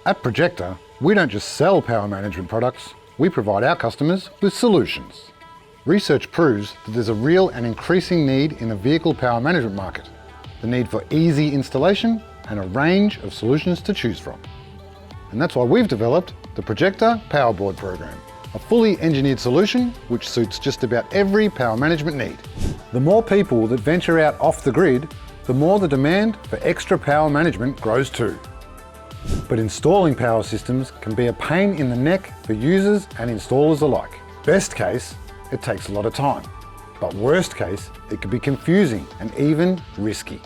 At Projector, we don't just sell power management products, we provide our customers with solutions. Research proves that there's a real and increasing need in the vehicle power management market. The need for easy installation and a range of solutions to choose from. And that's why we've developed the Projecta Power Board program, a fully engineered solution which suits just about every power management need. The more people that venture out off the grid, the more the demand for extra power management grows too. But installing power systems can be a pain in the neck for users and installers alike. Best case, it takes a lot of time. But worst case, it can be confusing and even risky.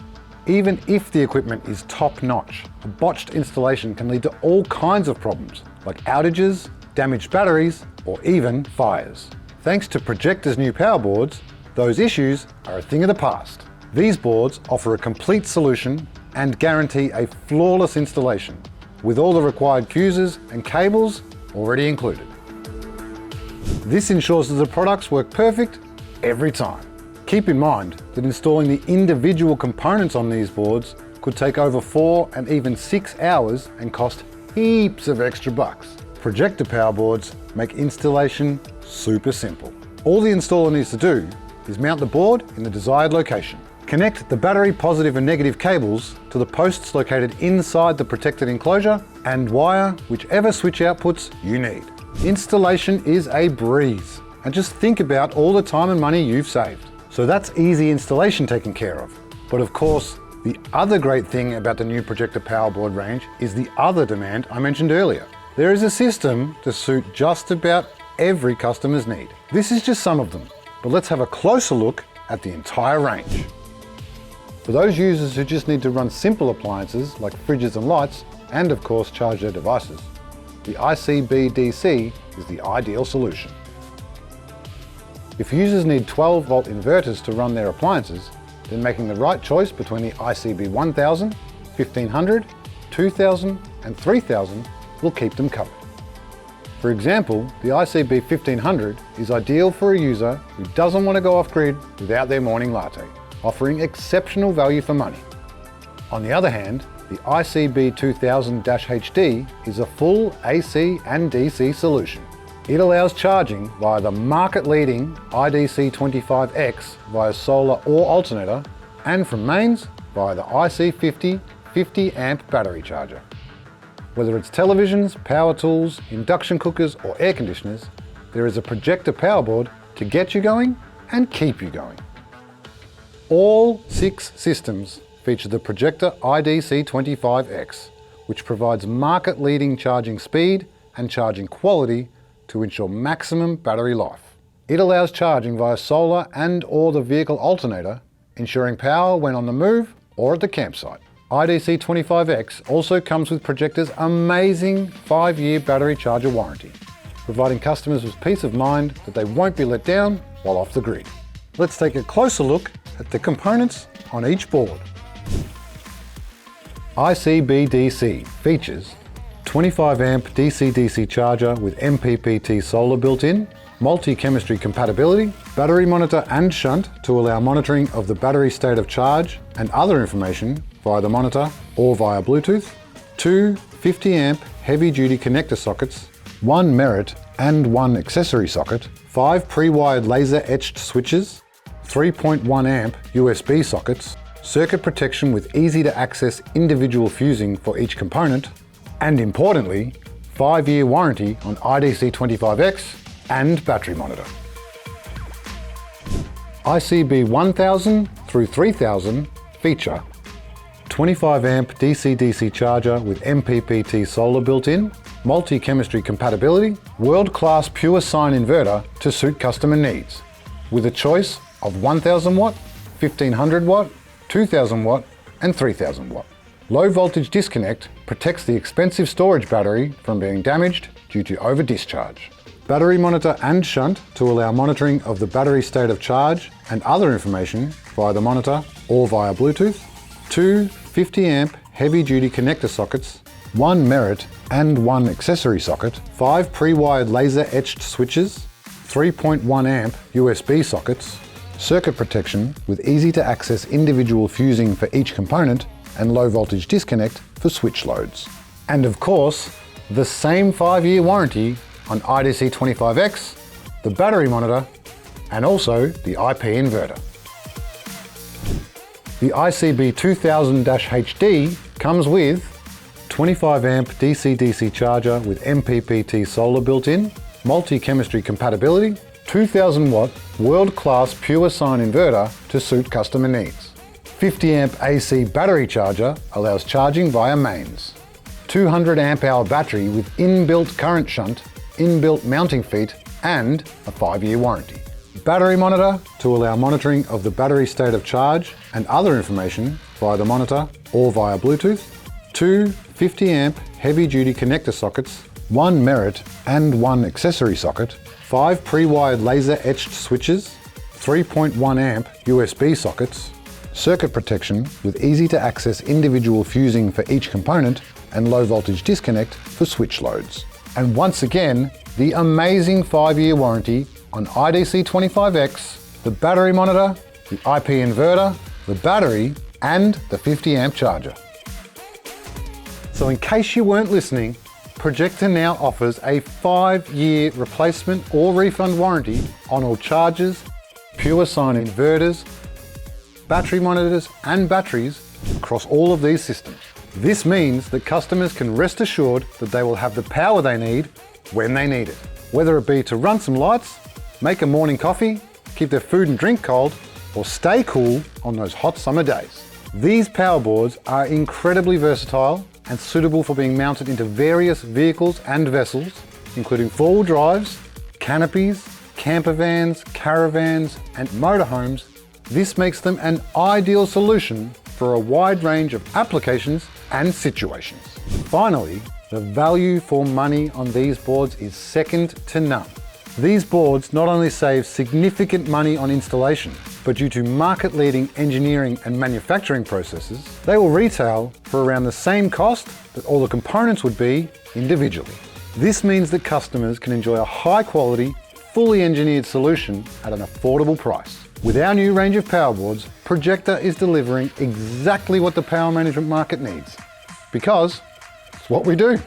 Even if the equipment is top-notch, a botched installation can lead to all kinds of problems, like outages, damaged batteries, or even fires. Thanks to Projector's new power boards, those issues are a thing of the past. These boards offer a complete solution and guarantee a flawless installation, with all the required fuses and cables already included. This ensures that the products work perfect every time. Keep in mind that installing the individual components on these boards could take over 4 and even 6 hours and cost heaps of extra bucks. Projector power boards make installation super simple. All the installer needs to do is mount the board in the desired location. Connect the battery positive and negative cables to the posts located inside the protected enclosure and wire whichever switch outputs you need. Installation is a breeze, and just think about all the time and money you've saved. So that's easy installation taken care of. But of course, the other great thing about the new Projector Power Board range is the other demand I mentioned earlier. There is a system to suit just about every customer's need. This is just some of them, but let's have a closer look at the entire range. For those users who just need to run simple appliances like fridges and lights, and of course charge their devices, the ICB DC is the ideal solution. If users need 12-volt inverters to run their appliances, then making the right choice between the ICB 1000, 1500, 2000 and 3000 will keep them covered. For example, the ICB 1500 is ideal for a user who doesn't want to go off-grid without their morning latte, offering exceptional value for money. On the other hand, the ICB 2000-HD is a full AC and DC solution. It allows charging via the market-leading IDC25X via solar or alternator, and from mains via the IC50 50-amp battery charger. Whether it's televisions, power tools, induction cookers or air conditioners, there is a Projector power board to get you going and keep you going. All 6 systems feature the Projector IDC25X, which provides market-leading charging speed and charging quality to ensure maximum battery life. It allows charging via solar and/or the vehicle alternator, ensuring power when on the move or at the campsite. IDC25X also comes with Projector's amazing 5-year battery charger warranty, providing customers with peace of mind that they won't be let down while off the grid. Let's take a closer look at the components on each board. ICB DC features 25-amp DC-DC charger with MPPT solar built-in, multi-chemistry compatibility, battery monitor and shunt to allow monitoring of the battery state of charge and other information via the monitor or via Bluetooth, 2 50-amp heavy-duty connector sockets, 1 merit and 1 accessory socket, 5 pre-wired laser-etched switches, 3.1 amp USB sockets, circuit protection with easy-to-access individual fusing for each component, and importantly, 5-year warranty on IDC25X and battery monitor. ICB 1000 through 3000 feature 25-amp DC-DC charger with MPPT solar built-in, multi-chemistry compatibility, world-class pure sine inverter to suit customer needs, with a choice of 1000 watt, 1500 watt, 2000 watt and 3000 watt. Low voltage disconnect protects the expensive storage battery from being damaged due to over discharge. Battery monitor and shunt to allow monitoring of the battery state of charge and other information via the monitor or via Bluetooth. 2 50-amp heavy-duty connector sockets, 1 merit and 1 accessory socket, 5 pre-wired laser-etched switches, 3.1 amp USB sockets, circuit protection with easy-to-access individual fusing for each component, and low voltage disconnect for switch loads. And of course, the same 5-year warranty on IDC25X, the battery monitor, and also the IP inverter. The ICB2000-HD comes with 25 amp DC-DC charger with MPPT solar built in, multi-chemistry compatibility, 2000 watt world-class pure sine inverter to suit customer needs. 50 amp AC battery charger allows charging via mains. 200 amp hour battery with inbuilt current shunt, inbuilt mounting feet, and a 5-year warranty. Battery monitor to allow monitoring of the battery state of charge and other information via the monitor or via Bluetooth. 2 50 amp heavy duty connector sockets, 1 merit and 1 accessory socket, 5 pre-wired laser etched switches, 3.1 amp USB sockets, circuit protection with easy to access individual fusing for each component and low voltage disconnect for switch loads. And once again, the amazing 5-year warranty on IDC25X, the battery monitor, the IP inverter, the battery, and the 50 amp charger. So in case you weren't listening, Projector now offers a 5-year replacement or refund warranty on all chargers, pure sine inverters, battery monitors, and batteries across all of these systems. This means that customers can rest assured that they will have the power they need when they need it. Whether it be to run some lights, make a morning coffee, keep their food and drink cold, or stay cool on those hot summer days. These power boards are incredibly versatile and suitable for being mounted into various vehicles and vessels, including 4-wheel drives, canopies, camper vans, caravans, and motorhomes. This makes them an ideal solution for a wide range of applications and situations. Finally, the value for money on these boards is second to none. These boards not only save significant money on installation, but due to market-leading engineering and manufacturing processes, they will retail for around the same cost that all the components would be individually. This means that customers can enjoy a high-quality, fully engineered solution at an affordable price. With our new range of power boards, Projector is delivering exactly what the power management market needs, because it's what we do.